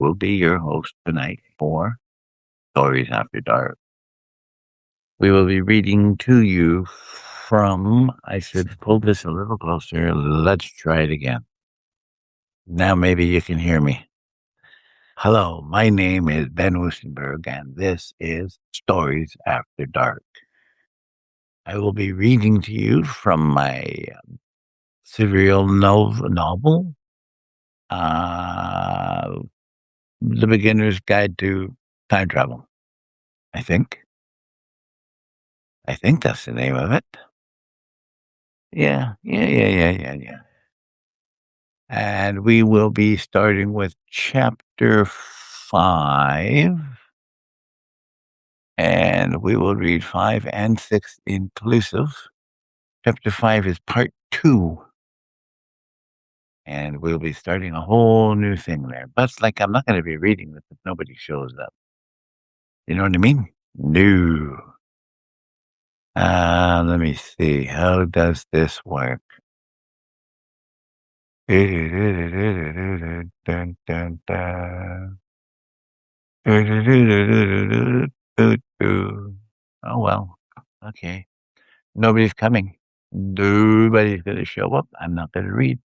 will be your host tonight for Stories After Dark. We will be reading to you from, I should pull this a little closer. Let's try it again. Now maybe you can hear me. Hello, my name is Ben Woestenburg, and this is Stories After Dark. I will be reading to you from my serial novel, The Beginner's Guide to Time Travel. I think that's the name of it. Yeah. And we will be starting with chapter 5. And we will read 5 and 6 inclusive. Chapter 5 is part 2. And we'll be starting a whole new thing there. But it's like I'm not going to be reading this if nobody shows up. You know what I mean? No. Let me see. How does this work? Dun, dun, dun. Oh, well. Okay. Nobody's coming. Nobody's going to show up. I'm not going to read.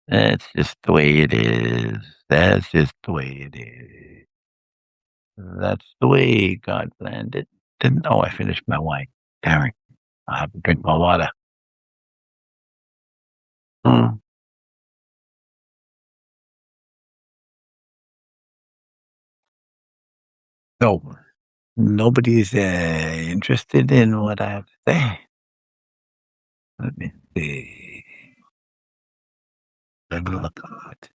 That's just the way it is. That's just the way it is. That's the way God planned it. Didn't know I finished my wine. Damn it. I'll have to drink my water. No. Nobody's interested in what I have to say. Let me see. Let me look at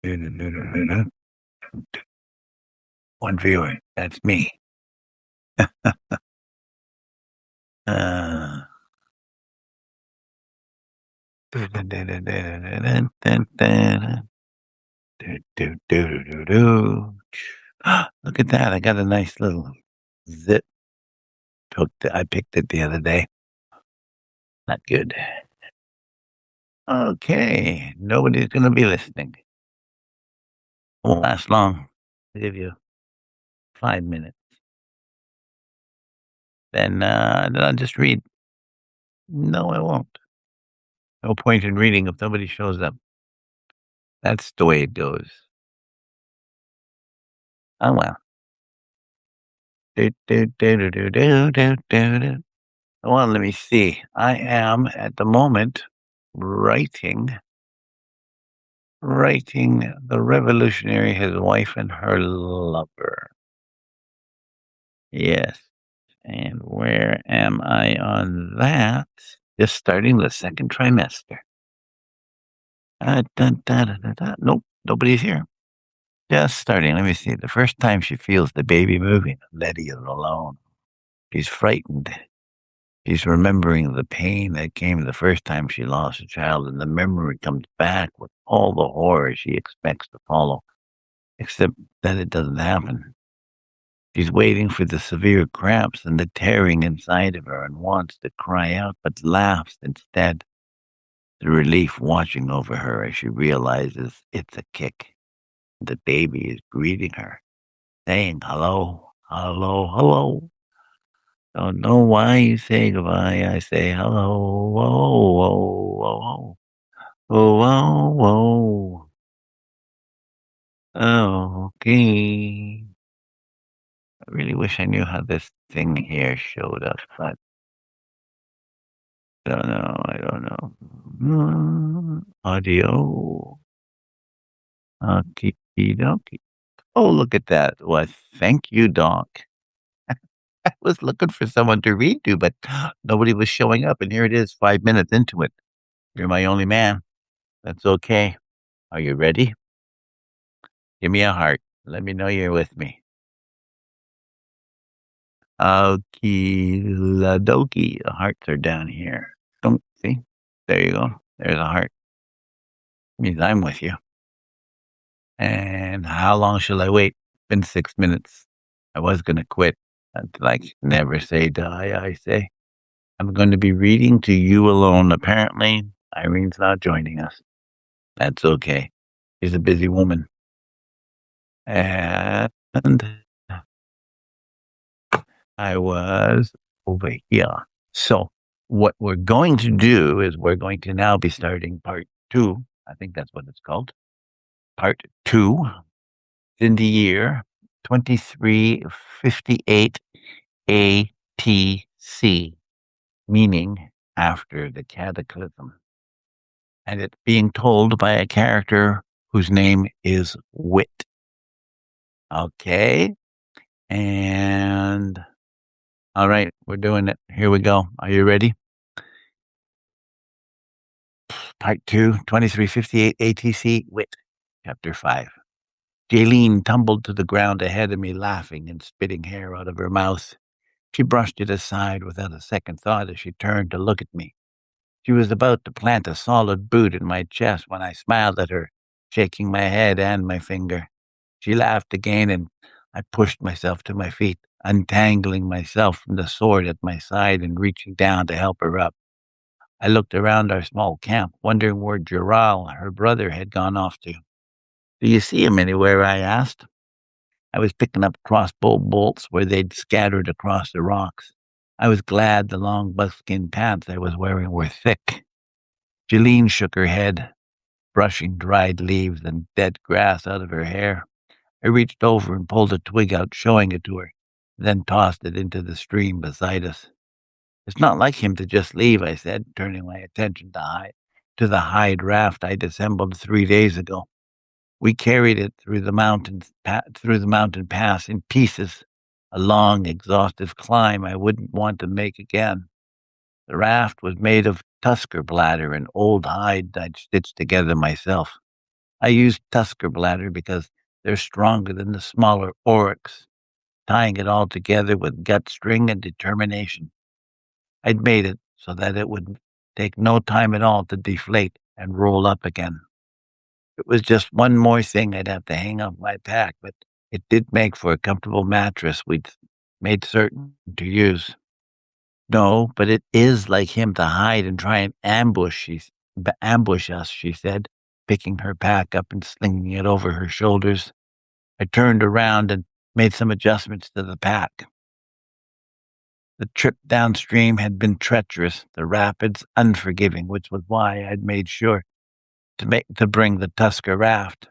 it. One viewer. That's me. Look at that. I got a nice little zip. I picked it the other day. Not good. Okay. Nobody's going to be listening. Won't last long. I'll give you 5 minutes. Then I'll just read. No, I won't. No point in reading if nobody shows up. That's the way it goes. Oh, well. Well, let me see. I am at the moment writing The Revolutionary, His Wife and Her Lover. Yes. And where am I on that? Just starting the second trimester. Nope, nobody's here. Just starting. Let me see. The first time she feels the baby moving, Letty is alone. She's frightened. She's remembering the pain that came the first time she lost a child, and the memory comes back with all the horror she expects to follow, except that it doesn't happen. She's waiting for the severe cramps and the tearing inside of her and wants to cry out, but laughs instead. The relief watching over her as she realizes it's a kick. The baby is greeting her, saying hello, hello, hello. Don't know why you say goodbye. I say hello, whoa, whoa, whoa, whoa, whoa, whoa. Oh, okay. I really wish I knew how this thing here showed up, but I don't know. Audio. Okie dokie. Oh, look at that. Well, thank you, Doc. I was looking for someone to read to, but nobody was showing up, and here it is 5 minutes into it. You're my only man. That's okay. Are you ready? Give me a heart. Let me know you're with me. Okie dokie. The hearts are down here. Don't see? There you go. There's a heart. Means I'm with you. And how long shall I wait? Been 6 minutes. I was going to quit. Like, never say die, I say. I'm going to be reading to you alone. Apparently, Irene's not joining us. That's okay. She's a busy woman. And I was over here. So what we're going to do is we're going to now be starting part 2. I think that's what it's called. Part 2 in the year 2358 ATC, meaning after the cataclysm. And it's being told by a character whose name is Wit. Okay. And all right, we're doing it. Here we go. Are you ready? Part 2, 2358 ATC, Wit, Chapter 5. Jaylene tumbled to the ground ahead of me, laughing and spitting hair out of her mouth. She brushed it aside without a second thought as she turned to look at me. She was about to plant a solid boot in my chest when I smiled at her, shaking my head and my finger. She laughed again, and I pushed myself to my feet, untangling myself from the sword at my side and reaching down to help her up. I looked around our small camp, wondering where Giral, her brother, had gone off to. Do you see him anywhere? I asked. I was picking up crossbow bolts where they'd scattered across the rocks. I was glad the long buckskin pants I was wearing were thick. Jeline shook her head, brushing dried leaves and dead grass out of her hair. I reached over and pulled a twig out, showing it to her, then tossed it into the stream beside us. It's not like him to just leave, I said, turning my attention to the hide raft I'd assembled 3 days ago. We carried it through the mountain pass in pieces, a long, exhaustive climb I wouldn't want to make again. The raft was made of tusker bladder and old hide I'd stitched together myself. I used tusker bladder because they're stronger than the smaller oryx, tying it all together with gut string and determination. I'd made it so that it would take no time at all to deflate and roll up again. It was just one more thing I'd have to hang off my pack, but it did make for a comfortable mattress we'd made certain to use. No, but it is like him to hide and try and ambush us, she said, picking her pack up and slinging it over her shoulders. I turned around and made some adjustments to the pack. The trip downstream had been treacherous, the rapids unforgiving, which was why I'd made sure to bring the Tusker raft.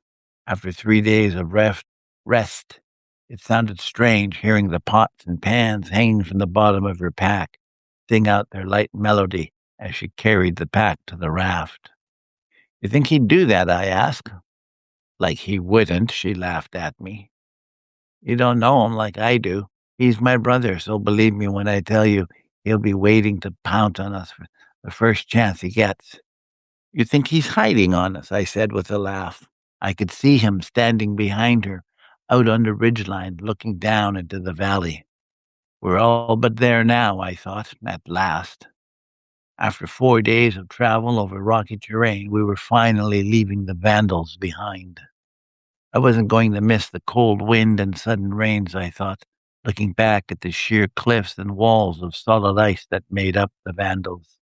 After 3 days of rest, it sounded strange hearing the pots and pans hanging from the bottom of her pack sing out their light melody as she carried the pack to the raft. You think he'd do that? I asked. Like he wouldn't, she laughed at me. You don't know him like I do. He's my brother, so believe me when I tell you he'll be waiting to pounce on us for the first chance he gets. You think he's hiding on us, I said with a laugh. I could see him standing behind her, out on the ridgeline, looking down into the valley. We're all but there now, I thought, at last. After 4 days of travel over rocky terrain, we were finally leaving the Vandals behind. I wasn't going to miss the cold wind and sudden rains, I thought, looking back at the sheer cliffs and walls of solid ice that made up the Vandals.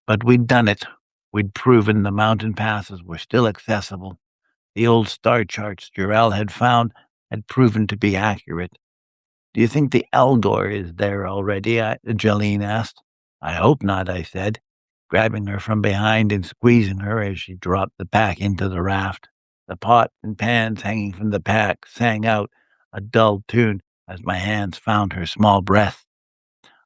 But we'd done it. We'd proven the mountain passes were still accessible. The old star charts Jarrell had found had proven to be accurate. Do you think the Algor is there already? Jolene asked. I hope not, I said, grabbing her from behind and squeezing her as she dropped the pack into the raft. The pots and pans hanging from the pack sang out a dull tune as my hands found her small breast.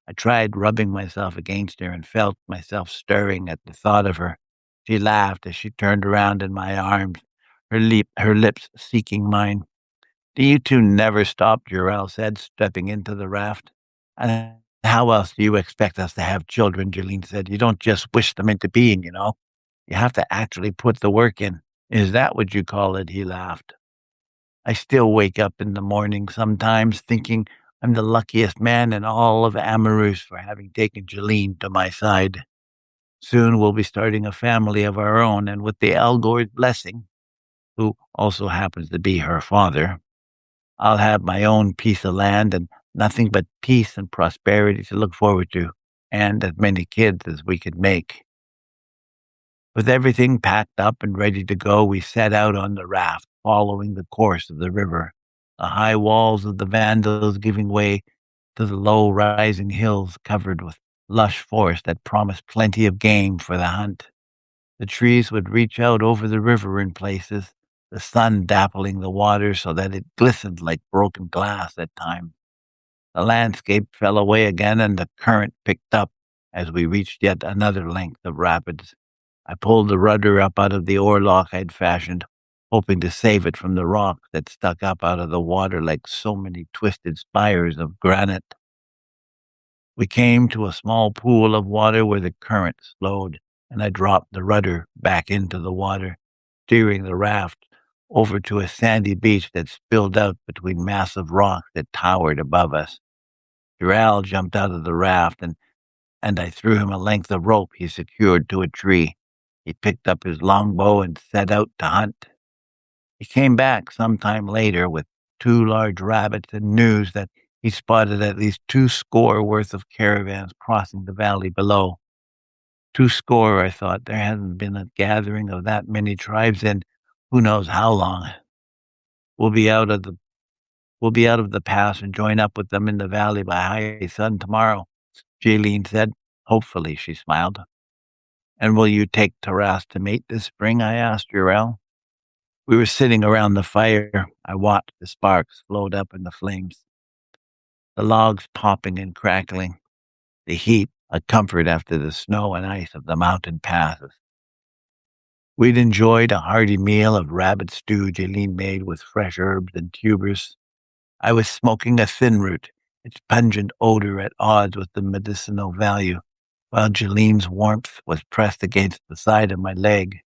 I tried rubbing myself against her and felt myself stirring at the thought of her. She laughed as she turned around in my arms, her lips seeking mine. Do you two never stop? Jarrell said, stepping into the raft. And how else do you expect us to have children? Jeline said. You don't just wish them into being, you know. You have to actually put the work in. Is that what you call it? He laughed. I still wake up in the morning sometimes thinking I'm the luckiest man in all of Amarus for having taken Jeline to my side. Soon we'll be starting a family of our own, and with the Algor's blessing, who also happens to be her father, I'll have my own piece of land and nothing but peace and prosperity to look forward to, and as many kids as we could make. With everything packed up and ready to go, we set out on the raft, following the course of the river, the high walls of the Vandals giving way to the low rising hills covered with lush forest that promised plenty of game for the hunt. The trees would reach out over the river in places, the sun dappling the water so that it glistened like broken glass at times. The landscape fell away again and the current picked up as we reached yet another length of rapids. I pulled the rudder up out of the oarlock I'd fashioned, hoping to save it from the rocks that stuck up out of the water like so many twisted spires of granite. We came to a small pool of water where the current slowed, and I dropped the rudder back into the water, steering the raft over to a sandy beach that spilled out between massive rocks that towered above us. Dural jumped out of the raft, and I threw him a length of rope he secured to a tree. He picked up his longbow and set out to hunt. He came back some time later with 2 large rabbits and news that he spotted at least 2 score worth of caravans crossing the valley below. 2 score, I thought. There hasn't been a gathering of that many tribes in who knows how long. We'll be out of the pass and join up with them in the valley by high sun tomorrow, Jaylene said. Hopefully, she smiled. And will you take Taras to mate this spring? I asked Urel. We were sitting around the fire. I watched the sparks float up in the flames, the logs popping and crackling, the heat a comfort after the snow and ice of the mountain passes. We'd enjoyed a hearty meal of rabbit stew Jaylene made with fresh herbs and tubers. I was smoking a thin root, its pungent odor at odds with the medicinal value, while Jalene's warmth was pressed against the side of my leg.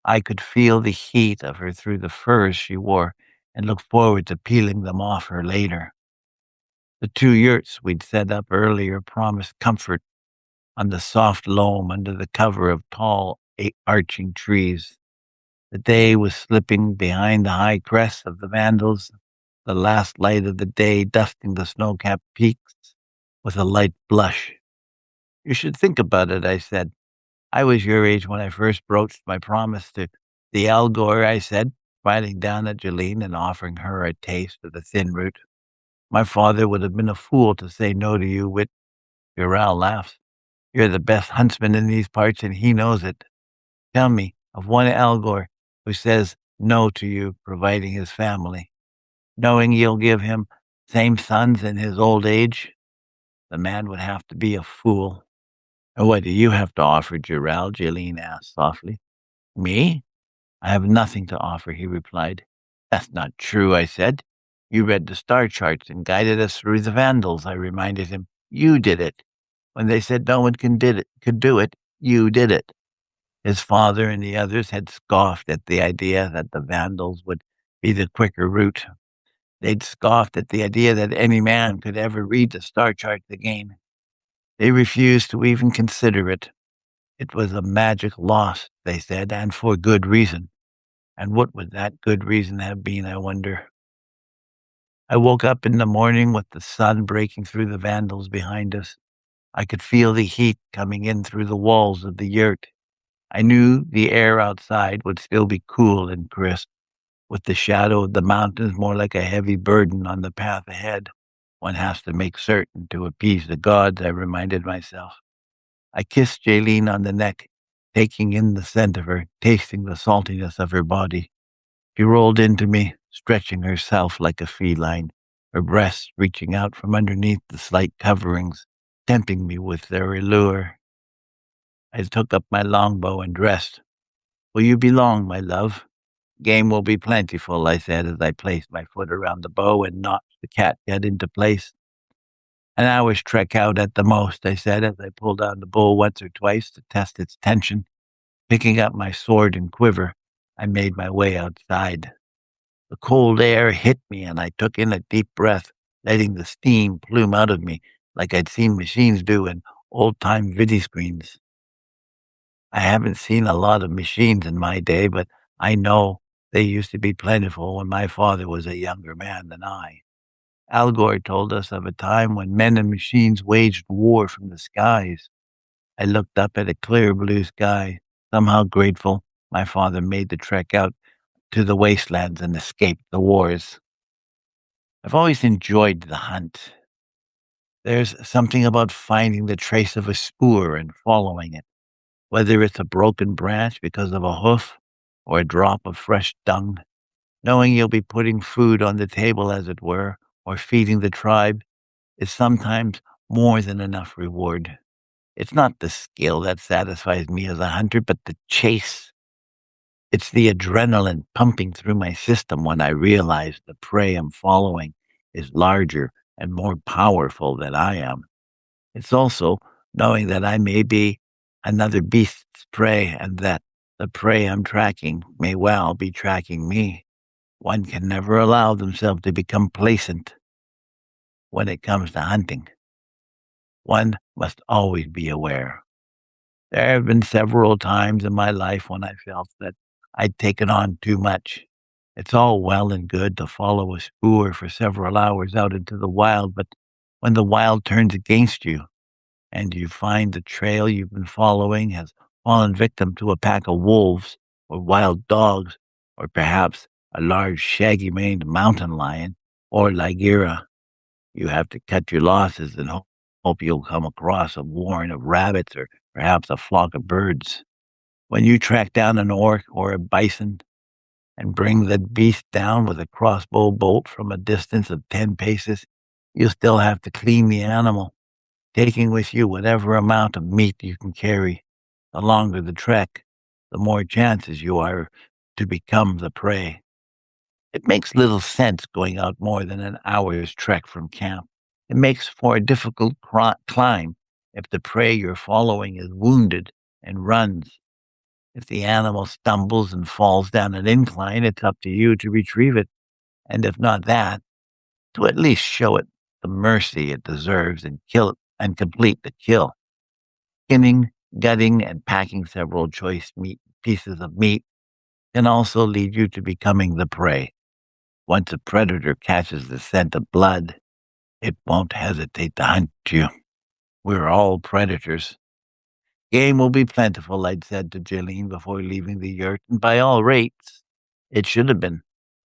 I could feel the heat of her through the furs she wore and looked forward to peeling them off her later. The 2 yurts we'd set up earlier promised comfort on the soft loam under the cover of tall, arching trees. The day was slipping behind the high crests of the Vandals, the last light of the day dusting the snow-capped peaks with a light blush. You should think about it, I said. I was your age when I first broached my promise to the Algor, I said, smiling down at Jaylene and offering her a taste of the thin root. My father would have been a fool to say no to you, Wit. Ural laughs. You're the best huntsman in these parts, and he knows it. Tell me of one Algor who says no to you providing his family, knowing you'll give him same sons in his old age. The man would have to be a fool. And what do you have to offer, Jural? Jaylene asked softly. Me? I have nothing to offer, he replied. That's not true, I said. You read the star charts and guided us through the Vandals, I reminded him. You did it. When they said no one could do it, you did it. His father and the others had scoffed at the idea that the Vandals would be the quicker route. They'd scoffed at the idea that any man could ever read the star charts again. They refused to even consider it. It was a magic loss, they said, and for good reason. And what would that good reason have been, I wonder? I woke up in the morning with the sun breaking through the Vandals behind us. I could feel the heat coming in through the walls of the yurt. I knew the air outside would still be cool and crisp, with the shadow of the mountains more like a heavy burden on the path ahead. One has to make certain to appease the gods, I reminded myself. I kissed Jaylene on the neck, taking in the scent of her, tasting the saltiness of her body. She rolled into me, stretching herself like a feline, her breasts reaching out from underneath the slight coverings, tempting me with their allure. I took up my longbow and dressed. Will you be long, my love? Game will be plentiful, I said as I placed my foot around the bow and notched the catgut into place. An hour's trek out at the most, I said as I pulled on the bow once or twice to test its tension. Picking up my sword and quiver, I made my way outside. The cold air hit me and I took in a deep breath, letting the steam plume out of me like I'd seen machines do in old-time video screens. I haven't seen a lot of machines in my day, but I know they used to be plentiful when my father was a younger man than I. Al Gore told us of a time when men and machines waged war from the skies. I looked up at a clear blue sky, somehow grateful my father made the trek out to the wastelands and escaped the wars. I've always enjoyed the hunt. There's something about finding the trace of a spoor and following it, whether it's a broken branch because of a hoof or a drop of fresh dung. Knowing you'll be putting food on the table, as it were, or feeding the tribe is sometimes more than enough reward. It's not the skill that satisfies me as a hunter, but the chase. It's the adrenaline pumping through my system when I realize the prey I'm following is larger and more powerful than I am. It's also knowing that I may be another beast's prey and that the prey I'm tracking may well be tracking me. One can never allow themselves to become complacent when it comes to hunting. One must always be aware. There have been several times in my life when I felt that I'd taken on too much. It's all well and good to follow a spoor for several hours out into the wild, but when the wild turns against you and you find the trail you've been following has fallen victim to a pack of wolves or wild dogs, or perhaps a large shaggy-maned mountain lion or Ligera, you have to cut your losses and hope you'll come across a warren of rabbits or perhaps a flock of birds. When you track down an orc or a bison and bring the beast down with a crossbow bolt from a distance of 10 paces, you still have to clean the animal, taking with you whatever amount of meat you can carry. The longer the trek, the more chances you are to become the prey. It makes little sense going out more than an hour's trek from camp. It makes for a difficult climb if the prey you're following is wounded and runs. If the animal stumbles and falls down an incline, it's up to you to retrieve it, and if not that, to at least show it the mercy it deserves and kill it and complete the kill. Skinning, gutting, and packing several choice pieces of meat can also lead you to becoming the prey. Once a predator catches the scent of blood, it won't hesitate to hunt you. We're all predators. Game will be plentiful, I'd said to Jeline before leaving the yurt, and by all rates, it should have been.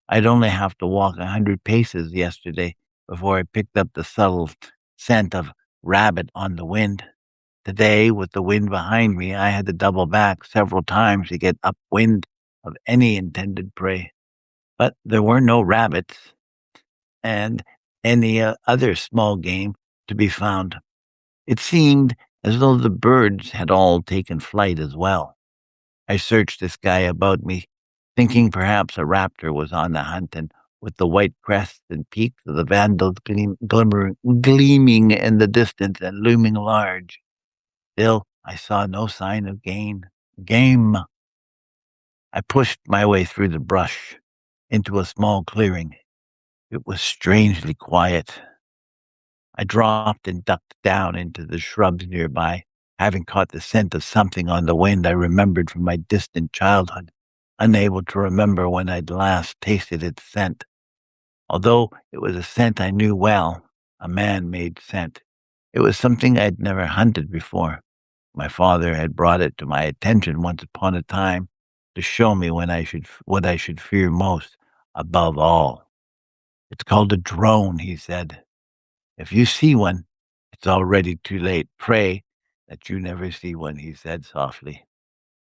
I'd only have to walk 100 paces yesterday before I picked up the subtle scent of rabbit on the wind. Today, with the wind behind me, I had to double back several times to get upwind of any intended prey. But there were no rabbits and any other small game to be found. It seemed as though the birds had all taken flight as well. I searched the sky about me, thinking perhaps a raptor was on the hunt, and with the white crests and peaks of the vandals gleaming in the distance and looming large. Still, I saw no sign of game. I pushed my way through the brush into a small clearing. It was strangely quiet. I dropped and ducked down into the shrubs nearby, having caught the scent of something on the wind I remembered from my distant childhood, unable to remember when I'd last tasted its scent. Although it was a scent I knew well, a man-made scent. It was something I'd never hunted before. My father had brought it to my attention once upon a time to show me what I should fear most above all. It's called a drone, he said. If you see one, it's already too late. Pray that you never see one, he said softly.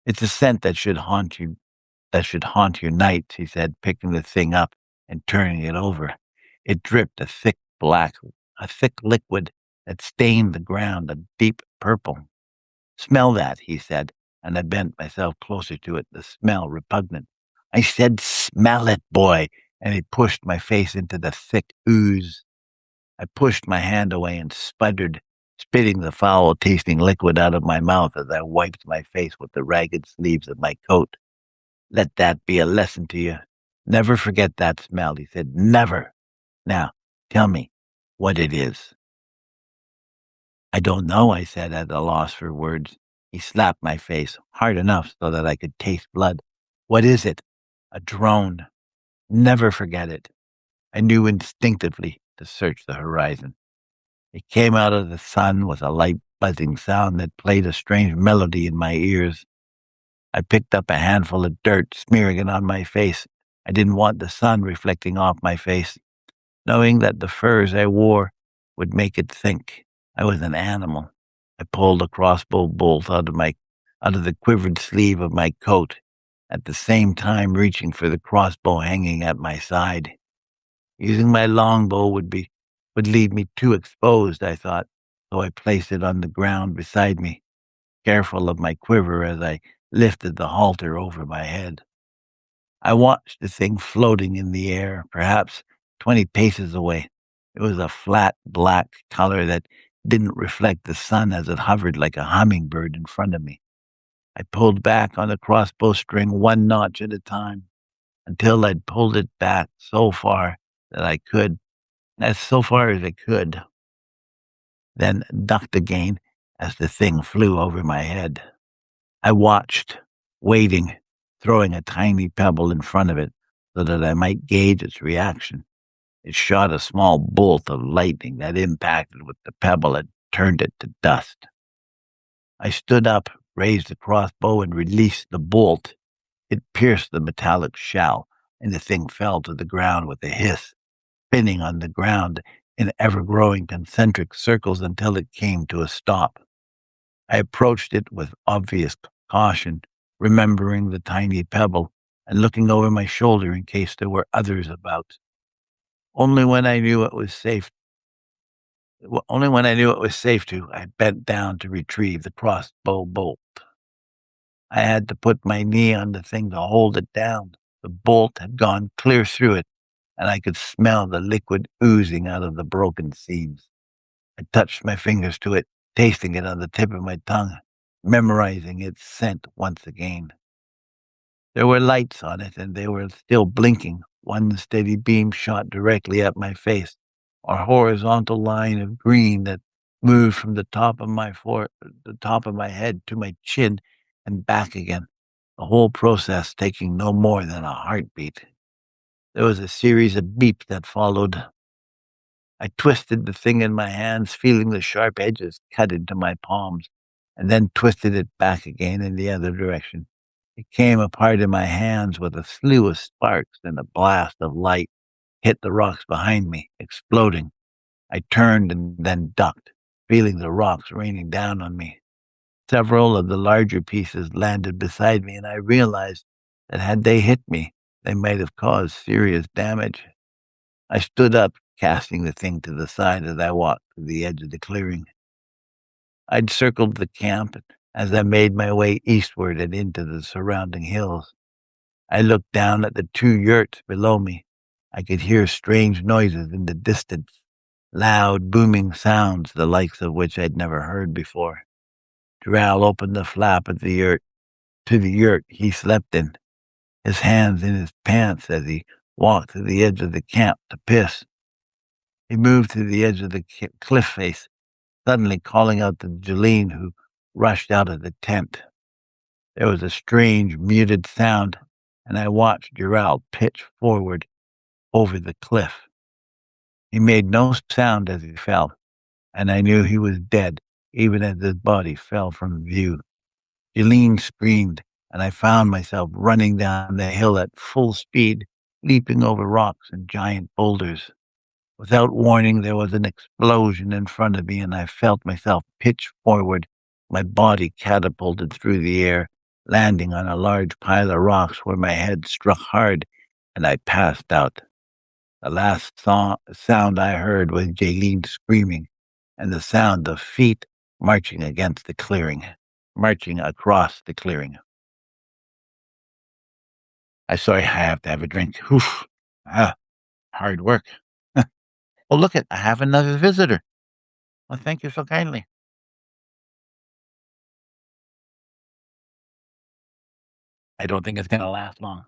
It's a scent that should haunt your nights, he said, picking the thing up and turning it over. It dripped a thick liquid that stained the ground a deep purple. Smell that, he said, and I bent myself closer to it, the smell repugnant. I said, smell it, boy, and he pushed my face into the thick ooze. I pushed my hand away and sputtered, spitting the foul-tasting liquid out of my mouth as I wiped my face with the ragged sleeves of my coat. Let that be a lesson to you. Never forget that smell, he said. Never. Now, tell me what it is. I don't know, I said, at a loss for words. He slapped my face hard enough so that I could taste blood. What is it? A drone. Never forget it. I knew instinctively to search the horizon. It came out of the sun with a light buzzing sound that played a strange melody in my ears. I picked up a handful of dirt, smearing it on my face. I didn't want the sun reflecting off my face, knowing that the furs I wore would make it think I was an animal. I pulled a crossbow bolt out of the quivered sleeve of my coat, at the same time reaching for the crossbow hanging at my side. Using my longbow would leave me too exposed, I thought, so I placed it on the ground beside me, careful of my quiver as I lifted the halter over my head. I watched the thing floating in the air, perhaps 20 paces away. It was a flat black color that didn't reflect the sun as it hovered like a hummingbird in front of me. I pulled back on the crossbow string one notch at a time until I'd pulled it back as so far as I could, then ducked again as the thing flew over my head. I watched, waiting, throwing a tiny pebble in front of it so that I might gauge its reaction. It shot a small bolt of lightning that impacted with the pebble and turned it to dust. I stood up, raised the crossbow, and released the bolt. It pierced the metallic shell, and the thing fell to the ground with a hiss, spinning on the ground in ever-growing concentric circles until it came to a stop. I approached it with obvious caution, remembering the tiny pebble and looking over my shoulder in case there were others about. Only when I knew it was safe to, I bent down to retrieve the crossbow bolt. I had to put my knee on the thing to hold it down. The bolt had gone clear through it, and I could smell the liquid oozing out of the broken seams. I touched my fingers to it, tasting it on the tip of my tongue, memorizing its scent once again. There were lights on it, and they were still blinking. One steady beam shot directly at my face, a horizontal line of green that moved from the top of my head to my chin and back again, the whole process taking no more than a heartbeat. There was a series of beeps that followed. I twisted the thing in my hands, feeling the sharp edges cut into my palms, and then twisted it back again in the other direction. It came apart in my hands with a slew of sparks, and a blast of light hit the rocks behind me, exploding. I turned and then ducked, feeling the rocks raining down on me. Several of the larger pieces landed beside me, and I realized that had they hit me, they might have caused serious damage. I stood up, casting the thing to the side as I walked to the edge of the clearing. I'd circled the camp as I made my way eastward and into the surrounding hills. I looked down at the two yurts below me. I could hear strange noises in the distance, loud, booming sounds, the likes of which I'd never heard before. Drow opened the flap of to the yurt he slept in, his hands in his pants as he walked to the edge of the camp to piss. He moved to the edge of the cliff face, suddenly calling out to Jeline, who rushed out of the tent. There was a strange, muted sound, and I watched Gerald pitch forward over the cliff. He made no sound as he fell, and I knew he was dead, even as his body fell from view. Jeline screamed, and I found myself running down the hill at full speed, leaping over rocks and giant boulders. Without warning, there was an explosion in front of me, and I felt myself pitch forward, my body catapulted through the air, landing on a large pile of rocks where my head struck hard, and I passed out. The last sound I heard was Jaylene screaming, and the sound of feet marching across the clearing. I have to have a drink. Oof. Hard work. Oh, I have another visitor. Well, thank you so kindly. I don't think it's going to last long.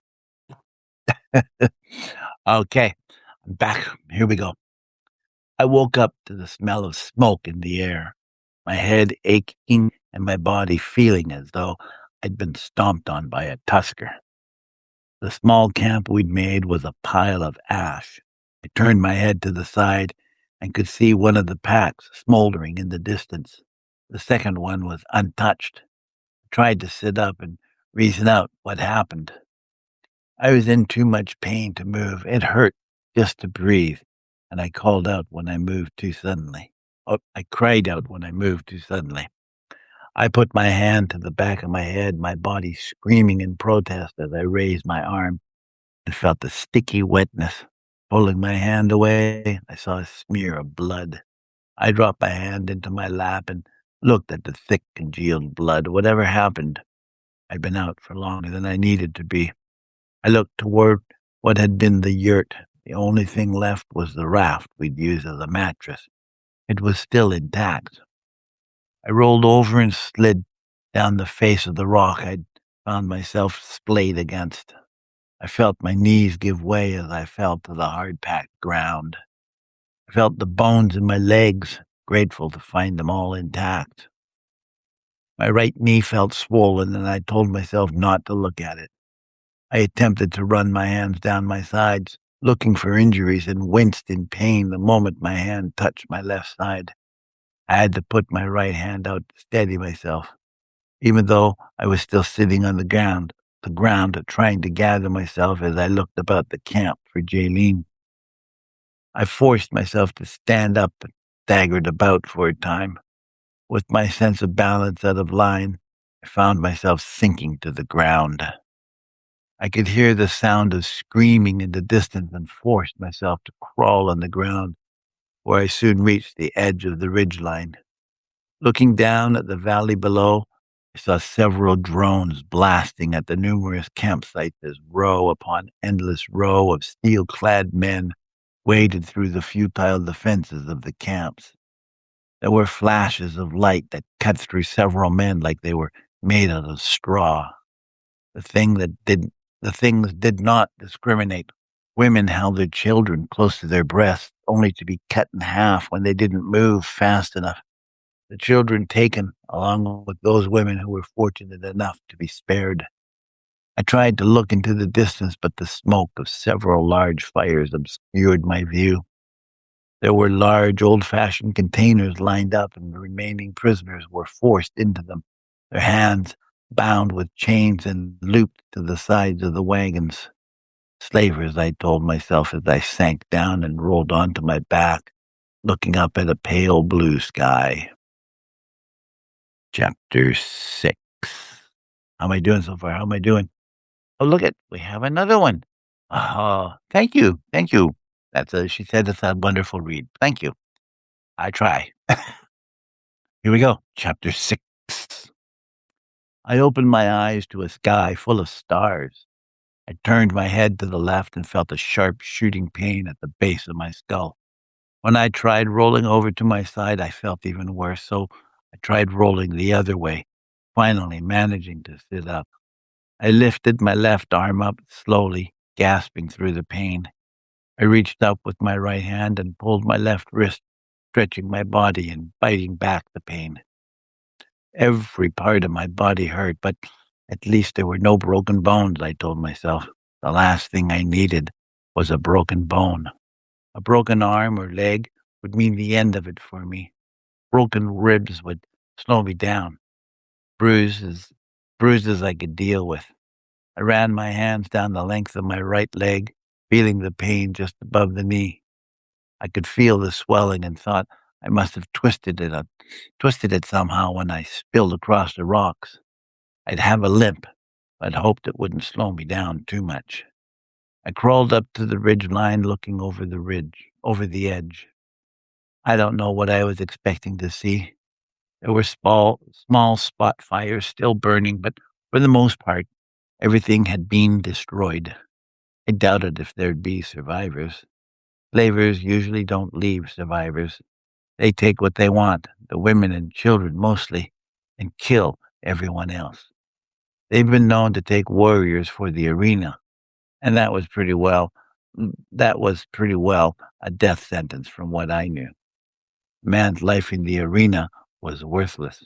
Okay, I'm back. Here we go. I woke up to the smell of smoke in the air, my head aching and my body feeling as though I'd been stomped on by a tusker. The small camp we'd made was a pile of ash. I turned my head to the side and could see one of the packs smoldering in the distance. The second one was untouched. I tried to sit up and reason out what happened. I was in too much pain to move. It hurt just to breathe, and I called out when I moved too suddenly. Oh, I cried out when I moved too suddenly. I put my hand to the back of my head, my body screaming in protest as I raised my arm and felt the sticky wetness. Pulling my hand away, I saw a smear of blood. I dropped my hand into my lap and looked at the thick, congealed blood. Whatever happened, I'd been out for longer than I needed to be. I looked toward what had been the yurt. The only thing left was the raft we'd used as a mattress. It was still intact. I rolled over and slid down the face of the rock I'd found myself splayed against. I felt my knees give way as I fell to the hard-packed ground. I felt the bones in my legs, grateful to find them all intact. My right knee felt swollen, and I told myself not to look at it. I attempted to run my hands down my sides, looking for injuries, and winced in pain the moment my hand touched my left side. I had to put my right hand out to steady myself, even though I was still sitting on the ground trying to gather myself as I looked about the camp for Jaylene. I forced myself to stand up and staggered about for a time. With my sense of balance out of line, I found myself sinking to the ground. I could hear the sound of screaming in the distance and forced myself to crawl on the ground, where I soon reached the edge of the ridgeline. Looking down at the valley below, I saw several drones blasting at the numerous campsites as row upon endless row of steel-clad men waded through the futile defenses of the camps. There were flashes of light that cut through several men like they were made out of straw. The things did not discriminate. Women held their children close to their breasts, only to be cut in half when they didn't move fast enough. The children taken, along with those women who were fortunate enough to be spared. I tried to look into the distance, but the smoke of several large fires obscured my view. There were large, old-fashioned containers lined up, and the remaining prisoners were forced into them, their hands bound with chains and looped to the sides of the wagons. Slavers, I told myself as I sank down and rolled onto my back, looking up at a pale blue sky. Chapter 6. How am I doing so far? How am I doing? Oh, look we have another one. Oh, thank you. Thank you. She said it's a wonderful read. Thank you. I try. Here we go. Chapter 6. I opened my eyes to a sky full of stars. I turned my head to the left and felt a sharp shooting pain at the base of my skull. When I tried rolling over to my side, I felt even worse, so I tried rolling the other way, finally managing to sit up. I lifted my left arm up slowly, gasping through the pain. I reached up with my right hand and pulled my left wrist, stretching my body and biting back the pain. Every part of my body hurt, but at least there were no broken bones, I told myself. The last thing I needed was a broken bone. A broken arm or leg would mean the end of it for me. Broken ribs would slow me down. Bruises I could deal with. I ran my hands down the length of my right leg, feeling the pain just above the knee. I could feel the swelling and thought I must have twisted it somehow when I spilled across the rocks. I'd have a limp, but hoped it wouldn't slow me down too much. I crawled up to the ridge line, looking over the edge. I don't know what I was expecting to see. There were small spot fires still burning, but for the most part, everything had been destroyed. I doubted if there'd be survivors. Slavers usually don't leave survivors. They take what they want, the women and children mostly, and kill everyone else. They've been known to take warriors for the arena, and that was pretty well a death sentence from what I knew. Man's life in the arena was worthless.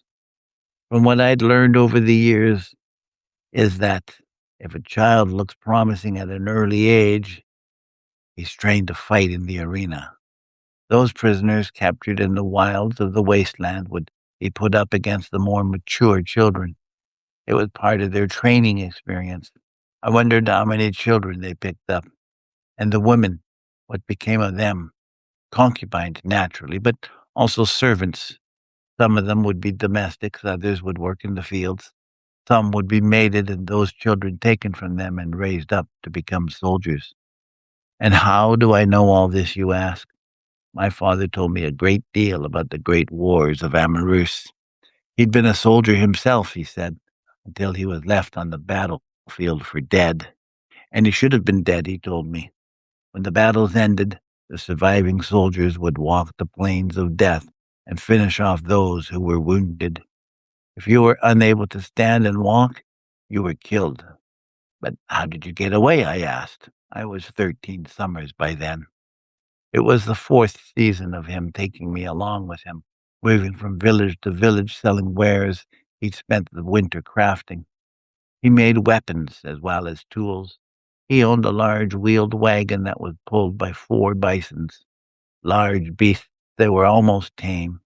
From what I'd learned over the years is that if a child looks promising at an early age, he's trained to fight in the arena. Those prisoners captured in the wilds of the wasteland would be put up against the more mature children. It was part of their training experience. I wondered how many children they picked up. And the women, what became of them? Concubines, naturally, but also servants. Some of them would be domestics, others would work in the fields. Some would be mated and those children taken from them and raised up to become soldiers. And how do I know all this, you ask? My father told me a great deal about the great wars of Amarus. He'd been a soldier himself, he said, until he was left on the battlefield for dead. And he should have been dead, he told me. When the battles ended, the surviving soldiers would walk the plains of death and finish off those who were wounded. If you were unable to stand and walk, you were killed. But how did you get away? I asked. I was 13 summers by then. It was the fourth season of him taking me along with him, moving from village to village selling wares he'd spent the winter crafting. He made weapons as well as tools. He owned a large wheeled wagon that was pulled by 4 bisons. Large beasts, they were almost tame,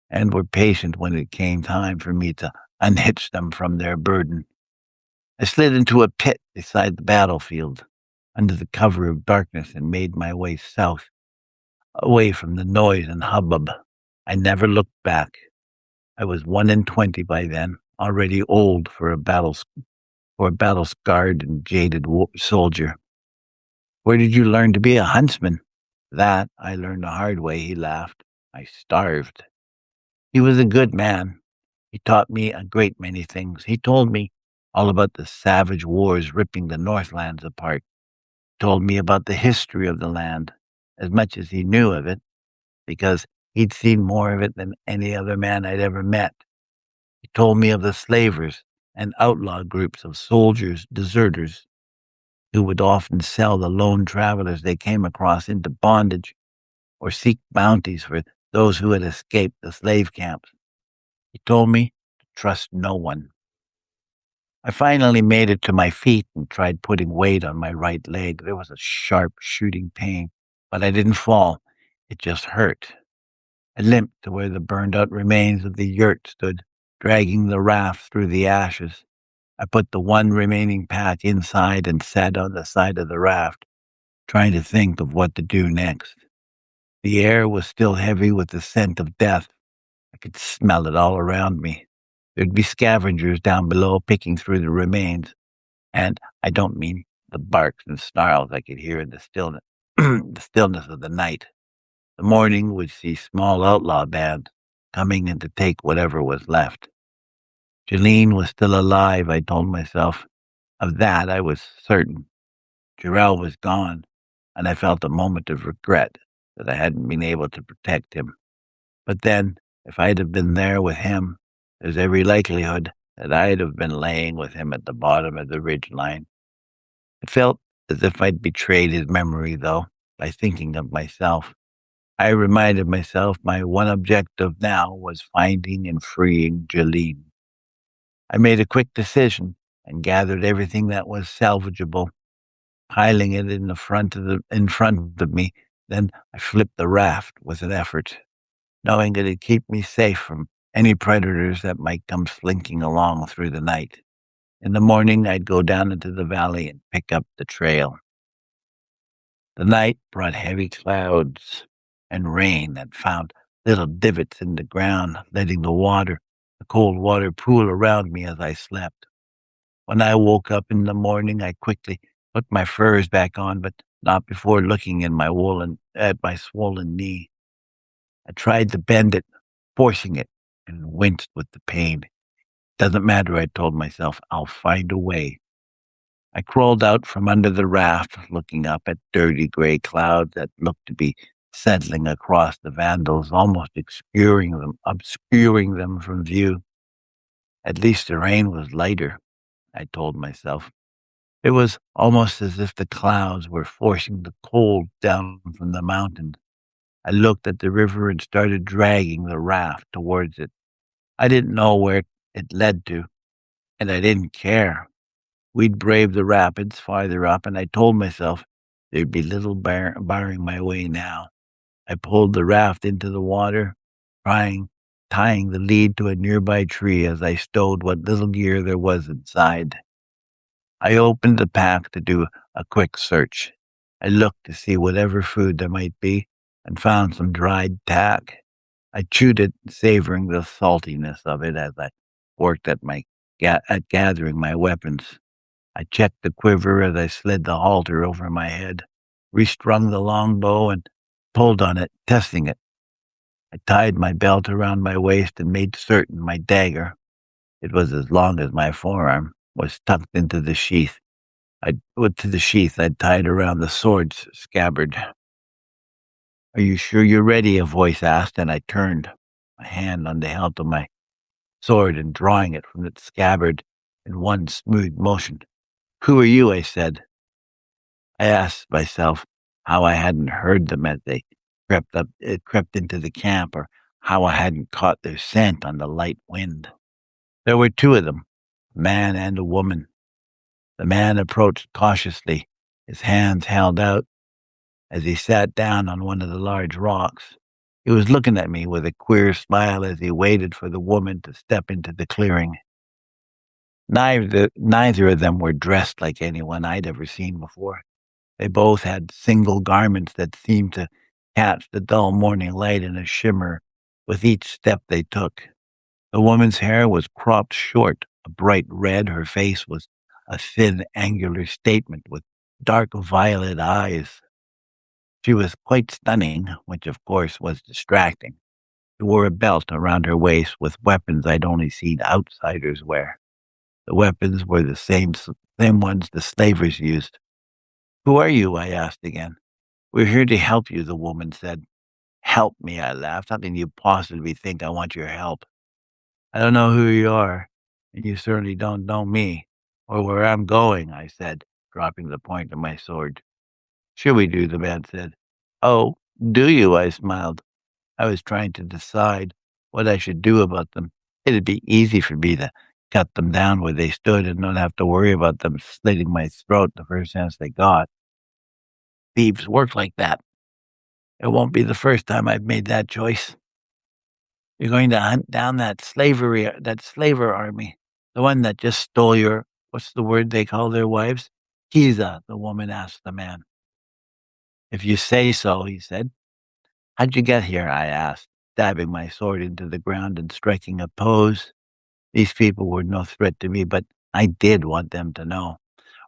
and were patient when it came time for me to unhitch them from their burden. I slid into a pit beside the battlefield, under the cover of darkness, and made my way south, away from the noise and hubbub. I never looked back. I was 21 by then, already old for a battle-scarred and jaded soldier. Where did you learn to be a huntsman? That I learned the hard way, he laughed. I starved. He was a good man. He taught me a great many things. He told me all about the savage wars ripping the Northlands apart. He told me about the history of the land, as much as he knew of it, because he'd seen more of it than any other man I'd ever met. He told me of the slavers and outlaw groups of soldiers, deserters, who would often sell the lone travelers they came across into bondage or seek bounties for those who had escaped the slave camps. He told me to trust no one. I finally made it to my feet and tried putting weight on my right leg. There was a sharp shooting pain, but I didn't fall. It just hurt. I limped to where the burned-out remains of the yurt stood, dragging the raft through the ashes. I put the one remaining pack inside and sat on the side of the raft, trying to think of what to do next. The air was still heavy with the scent of death. I could smell it all around me. There'd be scavengers down below picking through the remains. And I don't mean the barks and snarls I could hear in the stillness, the stillness of the night. The morning would see small outlaw bands coming in to take whatever was left. Jeline was still alive, I told myself. Of that I was certain. Jarrell was gone, and I felt a moment of regret that I hadn't been able to protect him. But then, if I'd have been there with him, there's every likelihood that I'd have been laying with him at the bottom of the ridgeline. It felt as if I'd betrayed his memory, though, by thinking of myself. I reminded myself my one objective now was finding and freeing Jeline. I made a quick decision and gathered everything that was salvageable, piling it in front of me. Then I flipped the raft with an effort, knowing it'd keep me safe from any predators that might come slinking along through the night. In the morning, I'd go down into the valley and pick up the trail. The night brought heavy clouds and rain that found little divots in the ground, letting the cold water pool around me as I slept. When I woke up in the morning, I quickly put my furs back on, but not before looking at my swollen knee. I tried to bend it, forcing it, and winced with the pain. Doesn't matter, I told myself. I'll find a way. I crawled out from under the raft, looking up at dirty gray clouds that looked to be settling across the vandals, almost obscuring them from view. At least the rain was lighter, I told myself. It was almost as if the clouds were forcing the cold down from the mountains. I looked at the river and started dragging the raft towards it. I didn't know where it led to, and I didn't care. We'd brave the rapids farther up, and I told myself there'd be little barring my way now. I pulled the raft into the water, trying tying the lead to a nearby tree as I stowed what little gear there was inside. I opened the pack to do a quick search. I looked to see whatever food there might be and found some dried tack. I chewed it, savoring the saltiness of it as I worked at gathering my weapons. I checked the quiver as I slid the halter over my head, restrung the longbow, and pulled on it, testing it. I tied my belt around my waist and made certain my dagger, it was as long as my forearm, was tucked into the sheath. I'd tied around the sword's scabbard. Are you sure you're ready? A voice asked, and I turned, my hand on the hilt of my sword and drawing it from its scabbard in one smooth motion. Who are you? I said. I asked myself how I hadn't heard them as they crept into the camp, or how I hadn't caught their scent on the light wind. There were two of them, a man and a woman. The man approached cautiously, his hands held out as he sat down on one of the large rocks. He was looking at me with a queer smile as he waited for the woman to step into the clearing. Neither of them were dressed like anyone I'd ever seen before. They both had single garments that seemed to catch the dull morning light in a shimmer with each step they took. The woman's hair was cropped short, a bright red. Her face was a thin, angular statement with dark violet eyes. She was quite stunning, which of course was distracting. She wore a belt around her waist with weapons I'd only seen outsiders wear. The weapons were the same ones the slavers used. Who are you? I asked again. We're here to help you, the woman said. Help me, I laughed. How can you possibly think I want your help? I don't know who you are, and you certainly don't know me, or where I'm going, I said, dropping the point of my sword. Sure we do, the man said. Oh, do you? I smiled. I was trying to decide what I should do about them. It'd be easy for me to cut them down where they stood and not have to worry about them slitting my throat the first chance they got. Thieves work like that. It won't be the first time I've made that choice. You're going to hunt down that slaver army, the one that just stole your, what's the word they call their wives? Kiza, the woman asked the man. If you say so, he said. How'd you get here? I asked, stabbing my sword into the ground and striking a pose. These people were no threat to me, but I did want them to know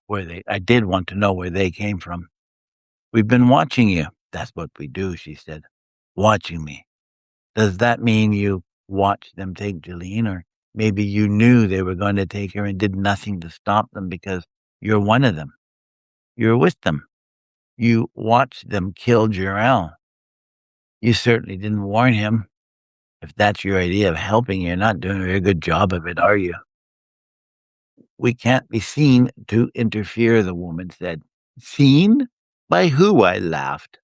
I did want to know where they came from. We've been watching you. That's what we do, she said. Watching me. Does that mean you watched them take Jeline, or maybe you knew they were going to take her and did nothing to stop them because you're one of them? You're with them. You watched them kill Jarrell. You certainly didn't warn him. If that's your idea of helping, you're not doing a very good job of it, are you? We can't be seen to interfere, the woman said. Seen? By who? I laughed.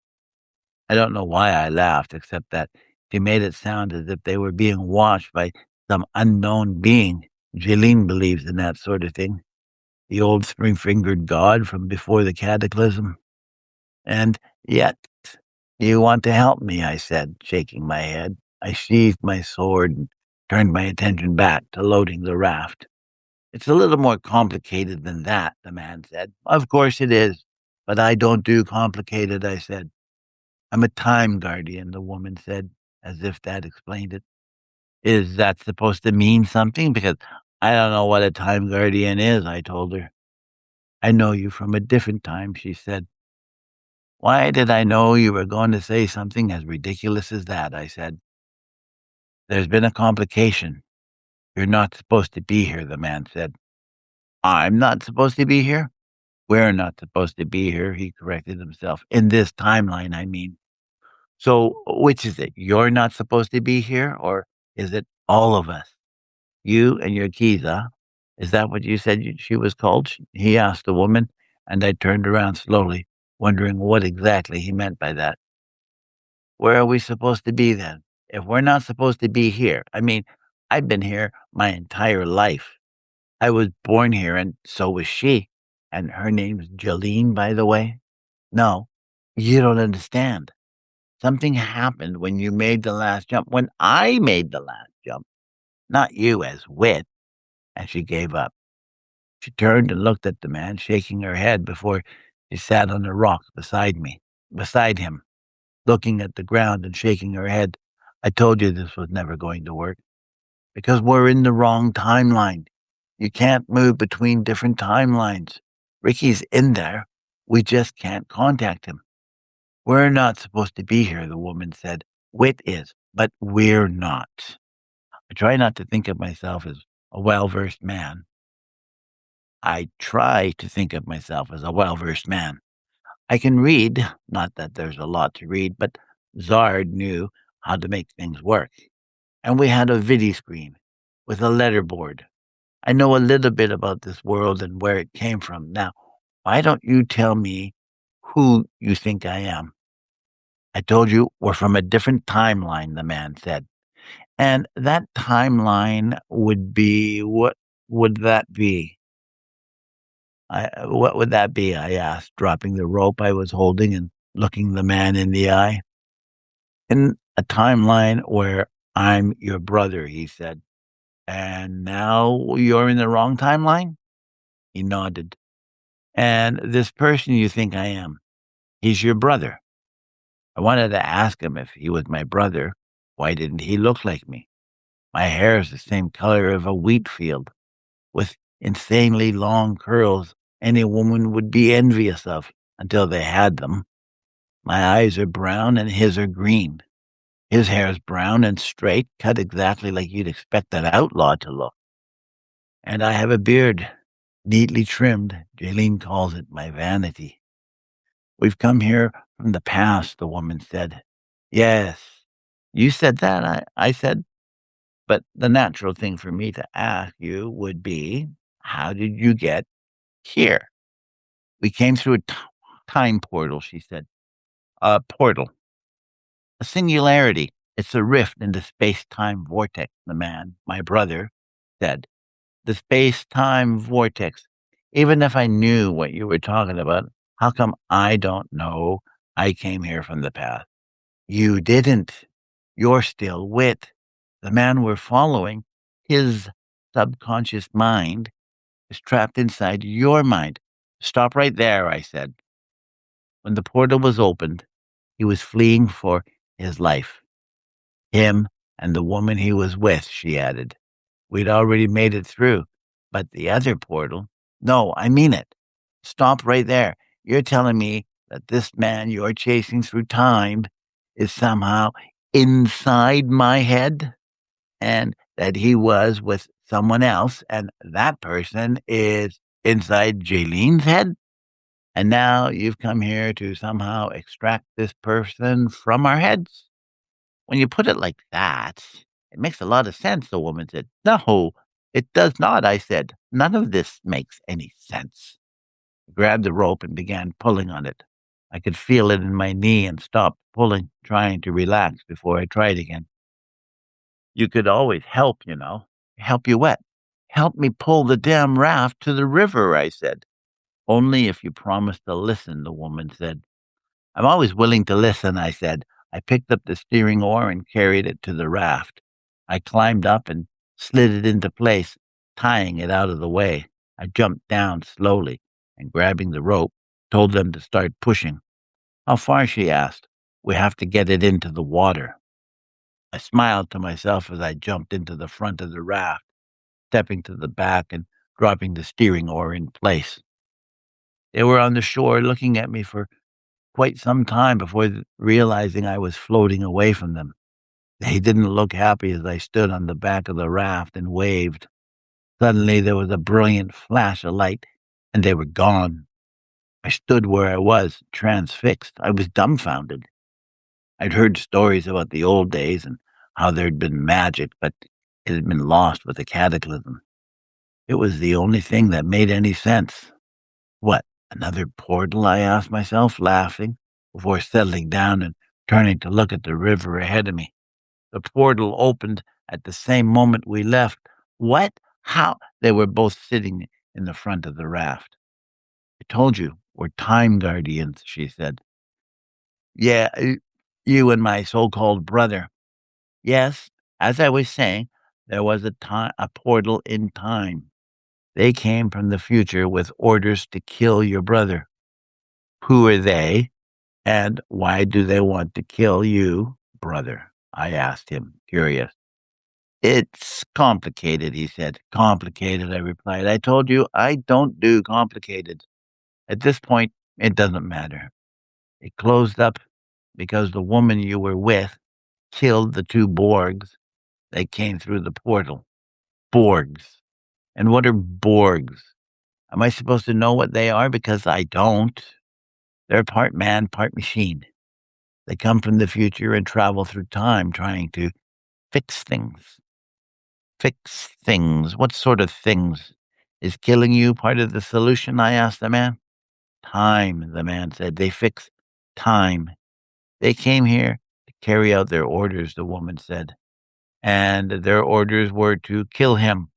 I don't know why I laughed, except that she made it sound as if they were being watched by some unknown being. Jeline believes in that sort of thing. The old spring-fingered god from before the cataclysm. And yet, you want to help me, I said, shaking my head. I sheathed my sword and turned my attention back to loading the raft. It's a little more complicated than that, the man said. Of course it is, but I don't do complicated, I said. I'm a time guardian, the woman said, as if that explained it. Is that supposed to mean something? Because I don't know what a time guardian is, I told her. I know you from a different time, she said. Why did I know you were going to say something as ridiculous as that? I said. There's been a complication. You're not supposed to be here, the man said. I'm not supposed to be here? We're not supposed to be here, he corrected himself. In this timeline, I mean. So which is it? You're not supposed to be here, or is it all of us? You and your Kiza? Is that what you said she was called? He asked the woman, and I turned around slowly, wondering what exactly he meant by that. Where are we supposed to be then? If we're not supposed to be here, I mean, I've been here my entire life. I was born here, and so was she. And her name's Jeline, by the way. No, you don't understand. Something happened when you made the last jump. When I made the last jump, not you as wit." And she gave up. She turned and looked at the man, shaking her head before she sat on the rock beside him, looking at the ground and shaking her head. "I told you this was never going to work because we're in the wrong timeline. You can't move between different timelines. Ricky's in there. We just can't contact him." "We're not supposed to be here," the woman said. "Wit is, but we're not." I try not to think of myself as a well-versed man. I try to think of myself as a well-versed man. I can read, not that there's a lot to read, but Zard knew how to make things work. And we had a video screen with a letterboard. I know a little bit about this world and where it came from. Now, why don't you tell me who you think I am?" "I told you we're from a different timeline," the man said. "And that timeline would be what would that be?" What would that be?" I asked, dropping the rope I was holding and looking the man in the eye. "In a timeline where I'm your brother," he said. "And now you're in the wrong timeline?" He nodded. "And this person you think I am, he's your brother." I wanted to ask him if he was my brother. Why didn't he look like me? My hair is the same color of a wheat field, with insanely long curls any woman would be envious of until they had them. My eyes are brown and his are green. His hair's brown and straight, cut exactly like you'd expect an outlaw to look. And I have a beard, neatly trimmed. Jaylene calls it my vanity. "We've come here from the past," the woman said. "Yes, you said that," I said. "But the natural thing for me to ask you would be, how did you get here?" "We came through a time portal," she said. "A portal. A singularity. It's a rift in the space-time vortex," the man, my brother, said. "The space-time vortex. Even if I knew what you were talking about, how come I don't know I came here from the past?" "You didn't. You're still Wit. The man we're following, his subconscious mind, is trapped inside your mind." "Stop right there," I said. When the portal was opened, he was fleeing for his life. Him and the woman he was with, she added. We'd already made it through, but the other portal, no, I mean it. Stop right there. You're telling me that this man you're chasing through time is somehow inside my head and that he was with someone else and that person is inside Jaylene's head? And now you've come here to somehow extract this person from our heads? When you put it like that, it makes a lot of sense, the woman said. No, it does not, I said. None of this makes any sense. I grabbed the rope and began pulling on it. I could feel it in my knee and stopped pulling, trying to relax before I tried again. "You could always help, you know." "Help you what?" "Help me pull the damn raft to the river," I said. "Only if you promise to listen," the woman said. "I'm always willing to listen," I said. I picked up the steering oar and carried it to the raft. I climbed up and slid it into place, tying it out of the way. I jumped down slowly and, grabbing the rope, told them to start pushing. "How far?" she asked. "We have to get it into the water." I smiled to myself as I jumped into the front of the raft, stepping to the back and dropping the steering oar in place. They were on the shore looking at me for quite some time before realizing I was floating away from them. They didn't look happy as I stood on the back of the raft and waved. Suddenly there was a brilliant flash of light, and they were gone. I stood where I was, transfixed. I was dumbfounded. I'd heard stories about the old days and how there'd been magic, but it had been lost with the cataclysm. It was the only thing that made any sense. What, another portal? I asked myself, laughing, before settling down and turning to look at the river ahead of me. The portal opened at the same moment we left. What? How? They were both sitting in the front of the raft. "I told you, we're time guardians," she said. "Yeah, You and my so-called brother. Yes, as I was saying, there was a portal in time. They came from the future with orders to kill your brother. Who are they, and why do they want to kill you, brother? I asked him, curious. It's complicated, he said. Complicated, I replied. I told you I don't do complicated. At this point, it doesn't matter. It closed up because the woman you were with killed the two Borgs that came through the portal. Borgs. And what are Borgs? Am I supposed to know what they are? Because I don't. They're part man, part machine. They come from the future and travel through time trying to fix things. Fix things. What sort of things? Is killing you part of the solution? I asked the man. Time, the man said. They fix time. They came here to carry out their orders, the woman said. And their orders were to kill him,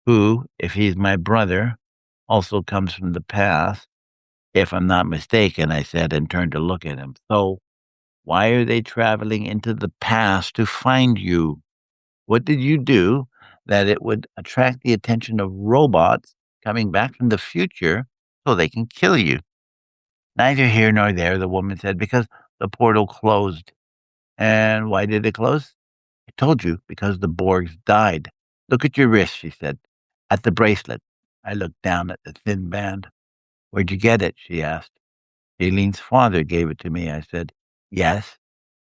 who, if he's my brother, also comes from the past. If I'm not mistaken, I said, and turned to look at him. So why are they traveling into the past to find you? What did you do that it would attract the attention of robots coming back from the future so they can kill you? Neither here nor there, the woman said, because the portal closed. And why did it close? I told you, because the Borgs died. Look at your wrist, she said. At the bracelet. I looked down at the thin band. Where'd you get it? She asked. Aileen's father gave it to me, I said. Yes,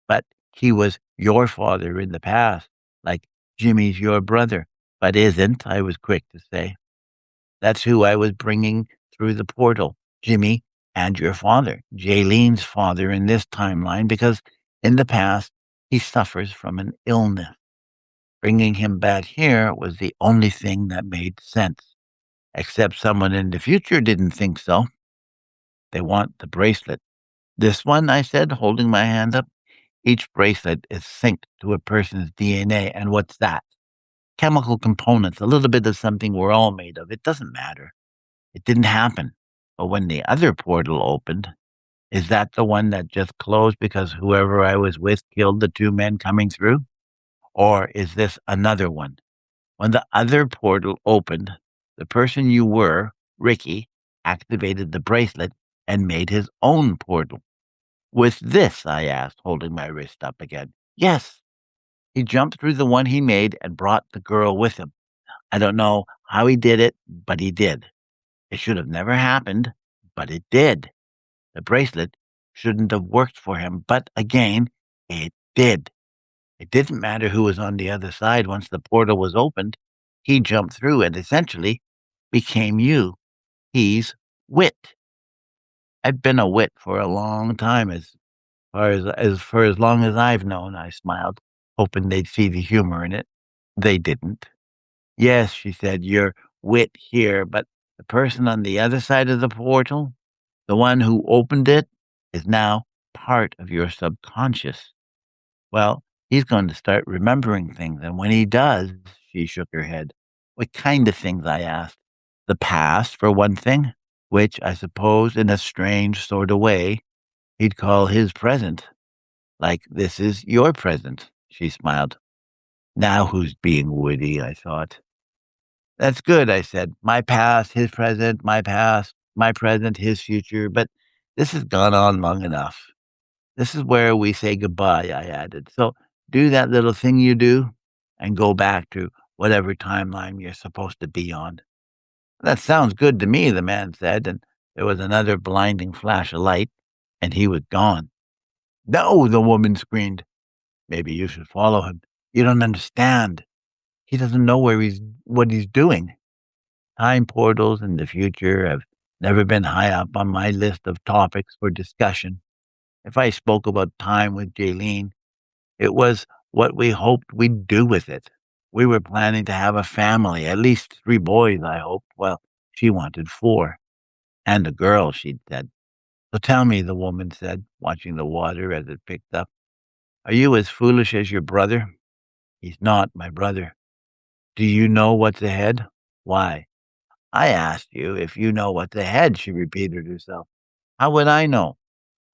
but he was your father in the past, like Jimmy's your brother, but isn't, I was quick to say. That's who I was bringing through the portal, Jimmy and your father, Jayleen's father in this timeline, because in the past, he suffers from an illness. Bringing him back here was the only thing that made sense, except someone in the future didn't think so. They want the bracelet. This one, I said, holding my hand up. Each bracelet is synced to a person's DNA. And what's that? Chemical components, a little bit of something we're all made of. It doesn't matter. It didn't happen. But when the other portal opened, is that the one that just closed because whoever I was with killed the two men coming through? Or is this another one? When the other portal opened, the person you were, Ricky, activated the bracelet and made his own portal. With this, I asked, holding my wrist up again. Yes. He jumped through the one he made and brought the girl with him. I don't know how he did it, but he did. It should have never happened, but it did. The bracelet shouldn't have worked for him, but again, it did. It didn't matter who was on the other side once the portal was opened. He jumped through and essentially became you. He's Wit. I've been a wit for a long time, as for as long as I've known, I smiled, hoping they'd see the humor in it. They didn't. Yes, she said, you're Wit here, but the person on the other side of the portal, the one who opened it, is now part of your subconscious. Well, he's going to start remembering things, and when he does, she shook her head. What kind of things? I asked. The past, for one thing, which I suppose in a strange sort of way he'd call his present. Like this is your present, she smiled. Now who's being witty, I thought. That's good, I said. My past, his present, my past, my present, his future, but this has gone on long enough. This is where we say goodbye, I added. So do that little thing you do and go back to whatever timeline you're supposed to be on. That sounds good to me, the man said, and there was another blinding flash of light, and he was gone. No, the woman screamed. Maybe you should follow him. You don't understand. He doesn't know what he's doing. Time portals in the future have never been high up on my list of topics for discussion. If I spoke about time with Jaylene, it was what we hoped we'd do with it. We were planning to have a family, at least 3 boys, I hoped. Well, she wanted 4. And a girl, she'd said. So tell me, the woman said, watching the water as it picked up, are you as foolish as your brother? He's not my brother. Do you know what's ahead? Why? I asked you if you know what's ahead, she repeated herself. How would I know?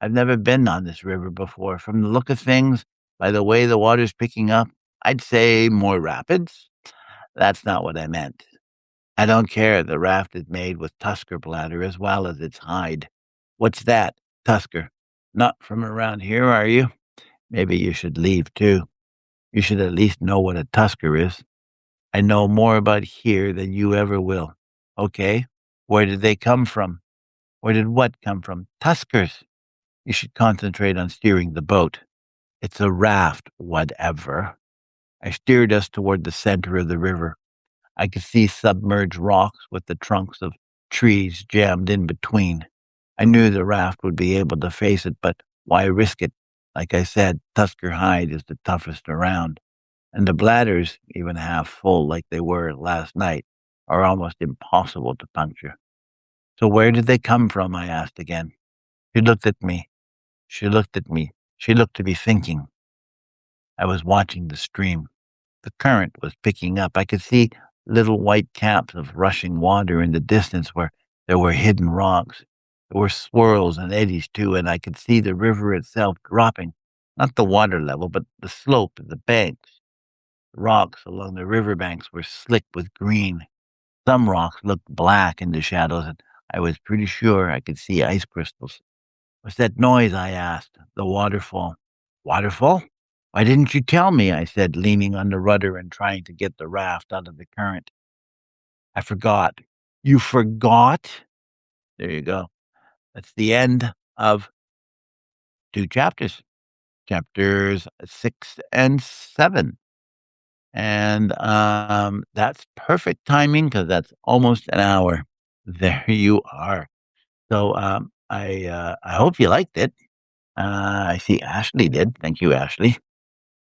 I've never been on this river before. From the look of things, by the way the water's picking up, I'd say more rapids. That's not what I meant. I don't care. The raft is made with tusker bladder as well as its hide. What's that? Tusker. Not from around here, are you? Maybe you should leave too. You should at least know what a tusker is. I know more about here than you ever will. Okay? Where did they come from? Where did what come from? Tuskers. You should concentrate on steering the boat. It's a raft, whatever. I steered us toward the center of the river. I could see submerged rocks with the trunks of trees jammed in between. I knew the raft would be able to face it, but why risk it? Like I said, Tusker hide is the toughest around. And the bladders, even half full like they were last night, are almost impossible to puncture. So where did they come from? I asked again. She looked at me. She looked at me. She looked to be thinking. I was watching the stream. The current was picking up. I could see little white caps of rushing water in the distance where there were hidden rocks. There were swirls and eddies too, and I could see the river itself dropping. Not the water level, but the slope of the banks. Rocks along the riverbanks were slick with green. Some rocks looked black in the shadows, and I was pretty sure I could see ice crystals. What's that noise? I asked. The waterfall. Waterfall? Why didn't you tell me? I said, leaning on the rudder and trying to get the raft out of the current. I forgot. You forgot? There you go. That's the end of 2 chapters, chapters 6 and 7. And that's perfect timing because that's almost an hour. There you are. So I hope you liked it. I see Ashley did. Thank you, Ashley.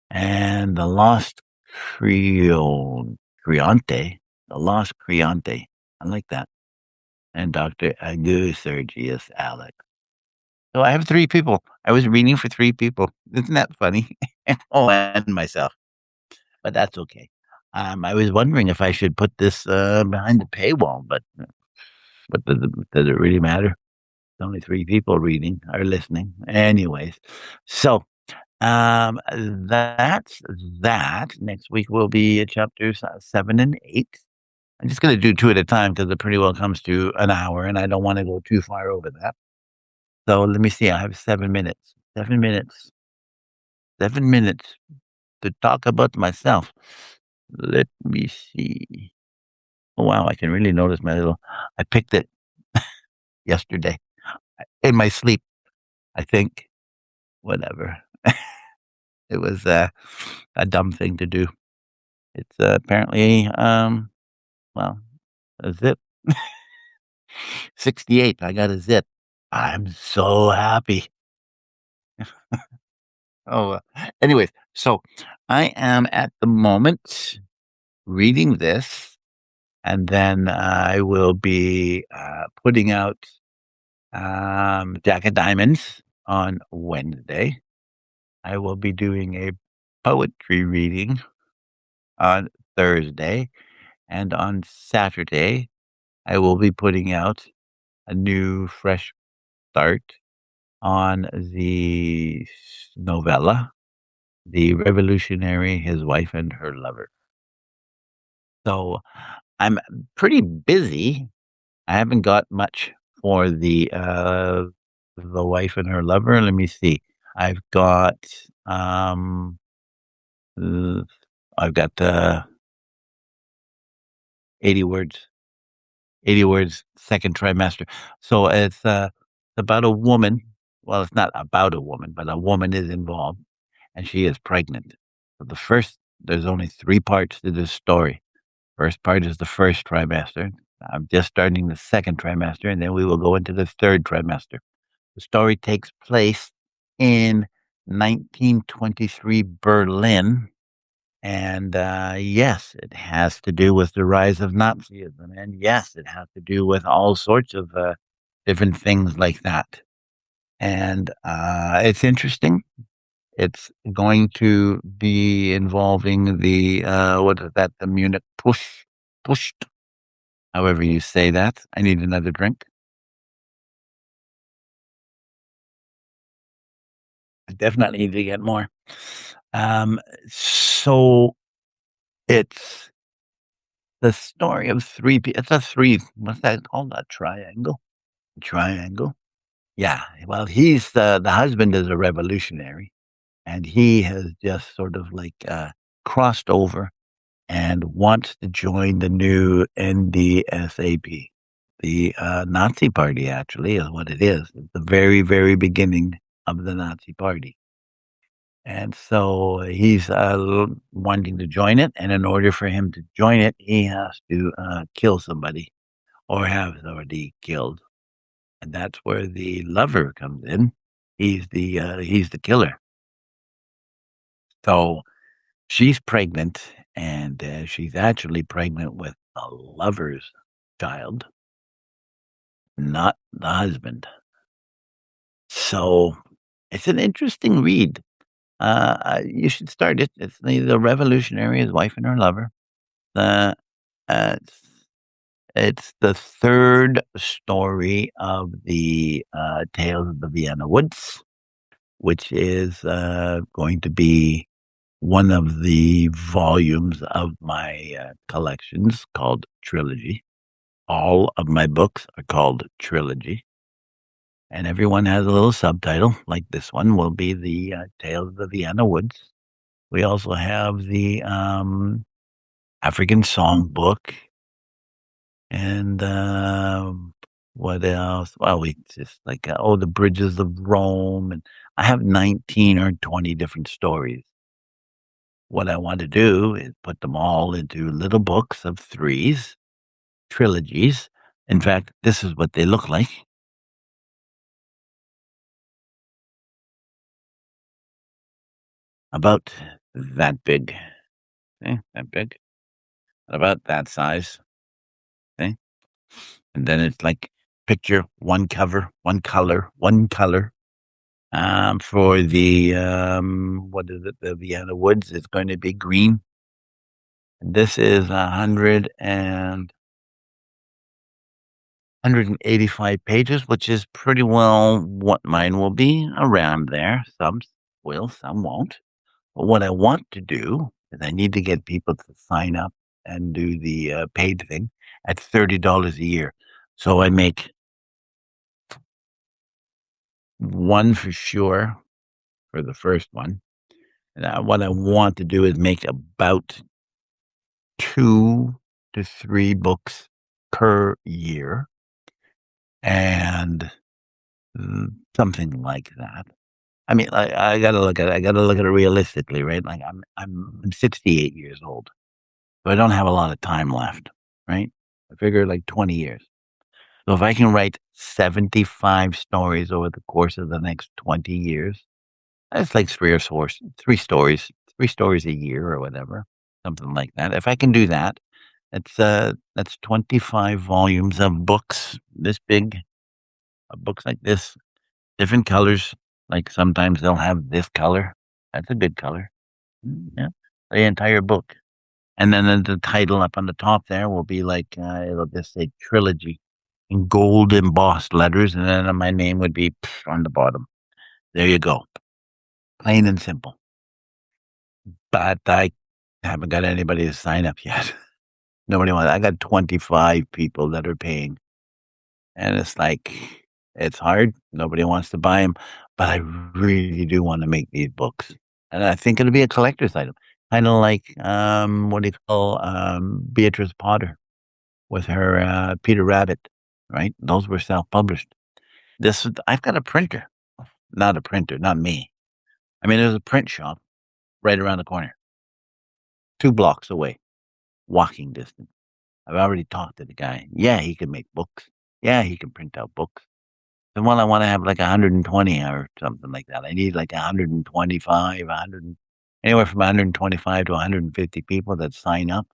And the Lost Creonte. The Lost Creonte. I like that. And Dr. Agu Sergius Alex. So I have 3 people. I was reading for 3 people. Isn't that funny? Oh, and myself. But that's okay. I was wondering if I should put this behind the paywall, but does it really matter? Only 3 people reading or listening. Anyways, so that's that. Next week will be chapters 7 and 8. I'm just going to do 2 at a time because it pretty well comes to an hour, and I don't want to go too far over that. So let me see. I have 7 minutes. 7 minutes. 7 minutes to talk about myself. Let me see. Oh, wow. I can really notice my little. I picked it yesterday in my sleep, I think. Whatever. It was a dumb thing to do. It's apparently, well, a zip. 68. I got a zip. I'm so happy. Oh, anyways, so I am at the moment reading this, and then I will be putting out Jack of Diamonds on Wednesday. I will be doing a poetry reading on Thursday, and on Saturday, I will be putting out a new fresh start on the novella, The Revolutionary, His Wife and Her Lover. So I'm pretty busy. I haven't got much for the wife and her lover. Let me see. I've got um uh, I've got 80 words. 80 words, second trimester. So it's about a woman. Well, it's not about a woman, but a woman is involved and she is pregnant. So there's only 3 parts to this story. First part is the first trimester. I'm just starting the second trimester, and then we will go into the third trimester. The story takes place in 1923 Berlin. And yes, it has to do with the rise of Nazism. And yes, it has to do with all sorts of different things like that. And it's interesting. It's going to be involving the, what is that, the Munich pushed, however you say that. I need another drink. Definitely need to get more. Um, so it's the story of it's a three, what's that called? A triangle? Triangle? Yeah. Well, the husband is a revolutionary, and he has just sort of like, crossed over and wants to join the new NDSAP. The, Nazi party actually is what it is. It's the very, very beginning of the Nazi party. And so he's, wanting to join it, and in order for him to join it, he has to, kill somebody or have somebody killed, and that's where the lover comes in. He's the killer. So she's pregnant, and, she's actually pregnant with the lover's child, not the husband. So it's an interesting read. You should start it. It's the revolutionary, his wife and her lover. Uh, it's it's the third story of the, Tales of the Vienna Woods, which is, going to be one of the volumes of my, collections called Trilogy. All of my books are called Trilogy, and everyone has a little subtitle, like this one will be the, Tales of the Vienna Woods. We also have the, African Songbook, and, what else? Well, we just like, the Bridges of Rome, and I have 19 or 20 different stories. What I want to do is put them all into little books of threes, trilogies. In fact, this is what they look like. About that big. That big. About that size. See? And then it's like picture, one cover, one color, one color. For the, what is it? The Vienna Woods, it's going to be green. This is 185 pages, which is pretty well what mine will be, around there. Some will, some won't. But what I want to do is I need to get people to sign up and do the, paid thing at $30 a year. So I make one for sure for the first one. And, what I want to do is make about 2 to 3 books per year, and, something like that. I mean, I gotta look at it realistically, right? Like, I'm 68 years old, so I don't have a lot of time left, right? I figure like 20 years. So if I can write 75 stories over the course of the next 20 years, that's like 3 stories a year or whatever, something like that. If I can do that, that's 25 volumes of books this big, books like this, different colors. Like sometimes they'll have this color. That's a good color. Yeah, the entire book. And then the title up on the top there will be like, it'll just say trilogy in gold embossed letters. And then my name would be on the bottom. There you go. Plain and simple. But I haven't got anybody to sign up yet. Nobody wants, I got 25 people that are paying. And it's like, it's hard. Nobody wants to buy them. But I really do want to make these books. And I think it'll be a collector's item. Kind of like, what do you call, Beatrice Potter with her, Peter Rabbit, right? Those were self-published. I've got a printer. Not a printer, not me. I mean, there's a print shop right around the corner, 2 blocks away, walking distance. I've already talked to the guy. Yeah, he can make books. Yeah, he can print out books. The one I wanna have like 120 or something like that. I need like 125, 100, anywhere from 125 to 150 people that sign up.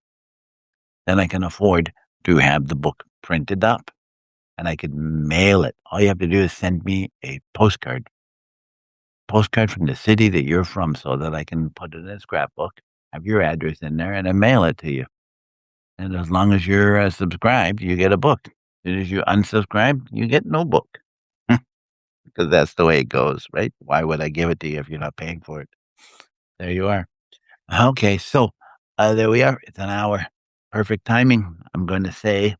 Then I can afford to have the book printed up, and I could mail it. All you have to do is send me a postcard from the city that you're from, so that I can put it in a scrapbook, have your address in there, and I mail it to you. And as long as you're, subscribed, you get a book. As soon as you unsubscribe, you get no book. 'Cause that's the way it goes, right? Why would I give it to you if you're not paying for it? There you are. Okay, so, there we are. It's an hour. Perfect timing. I'm gonna say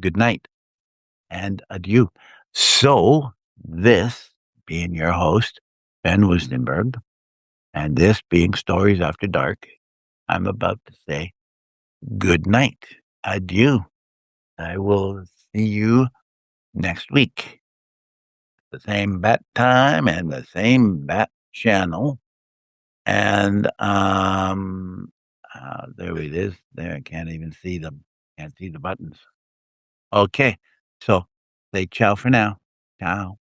good night and adieu. So, this being your host, Ben Woestenburg, and this being Stories After Dark, I'm about to say good night. Adieu. I will see you next week. The same bat time and the same bat channel. And, there it is. There, I can't even see them. Can't see the buttons. Okay. So say ciao for now. Ciao.